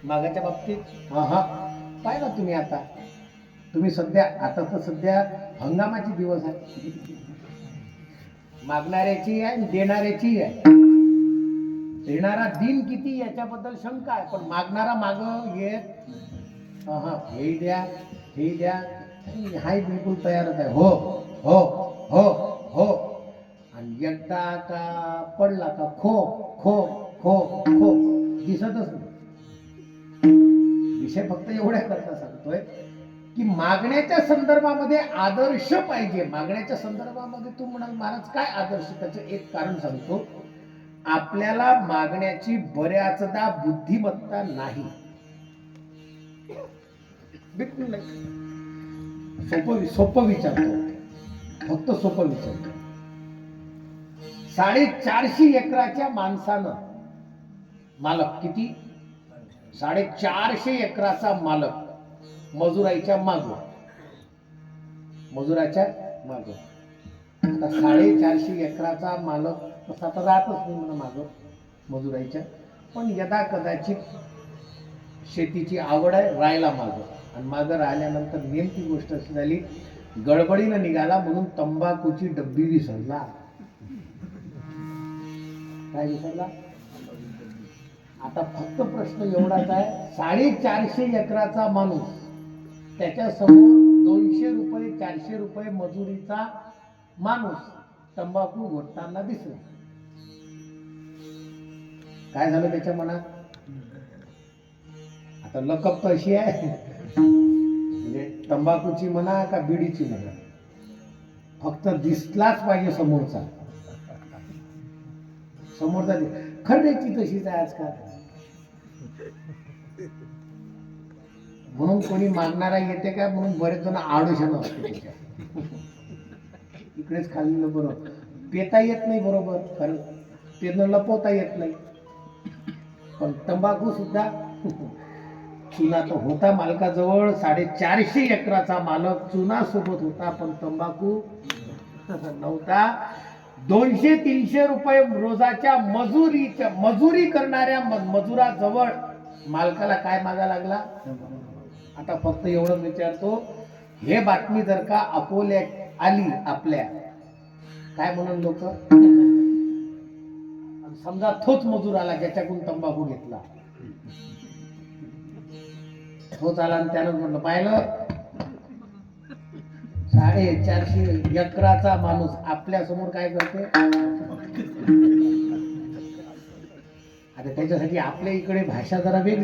मागाच्या बाबतीत हा पाहिलं तुम्ही आता तुम्ही सध्या आता तर सध्या हंगामाचे दिवस आहे, मागणाऱ्याची आहे आणि देणाऱ्याची आहे. देणारा दिन किती याच्याबद्दल शंका आहे, पण मागणारा माग येत हे द्या हे द्या, हाय बिलकुल तयारच आहे. हो हो हो हो, आणि एकदा का पडला का खो खो खो खो दिसतच नाही. विषय फक्त एवढ्या करता सांगतोय की मागण्याच्या संदर्भामध्ये आदर्श पाहिजे. मागण्याच्या संदर्भामध्ये तू म्हणाल महाराज काय आदर्श, त्याचं एक कारण सांगतो. आपल्याला मागण्याची बऱ्याचदा बुद्धिमत्ता नाही, बिलकुल नाही. सोपं विचारतो, फक्त सोपं विचारतो. 450 एकराच्या माणसानं, मालक किती, 450 एकराचा मालक मजुराच्या माग, आता 450 एकराचा मालक तसा तर राहतच नाही म्हणा माग मजुराच्या, पण यदा कदाचित शेतीची आवड आहे, राहायला माग, आणि माग राहिल्यानंतर नेमकी गोष्ट अशी झाली, गडबडीनं निघाला म्हणून तंबाखूची डब्बी विसरला. काय विसरला? आता फक्त प्रश्न एवढाच आहे, 450 एकराचा माणूस, त्याच्या समोर 200 रुपये 400 रुपये मजुरीचा माणूस तंबाखू घोटताना दिसला. काय झालं त्याच्या मनात? आता लकप अशी आहे, म्हणजे तंबाखूची म्हणा का बिडीची म्हणा, फक्त दिसलाच पाहिजे समोरचा. खरेची तशीच आहे आजकाल. म्हणून कोणी मागणारा येते का म्हणून बरेच जण आडोशानं असते त्याच्या. इकडेच खाल्लेलं बरोबर, पेता येत नाही बरोबर, कारण पेनं लपवता येत नाही. पण तंबाखू सुद्धा चुना तर होता मालकाजवळ, 450 एकराचा मालक चुना सोबत होता, पण तंबाखू नव्हता. 200-300 रुपये रोजाच्या मजुरी करणाऱ्या मजुराजवळ मालकाला काय मागा लागला? आता फक्त एवढं विचारतो, हे बातमी जर का अकोल्यात आली आपल्या, काय म्हणून लोक, समजा तोच मजूर आला ज्याच्याकडून तंबाखू घेतला, तोच आला आणि त्यानं म्हटलं, पाहिलं 450 एकराचा माणूस आपल्या समोर काय करते. आता त्याच्यासाठी आपल्या इकडे भाषा जरा वेगळी.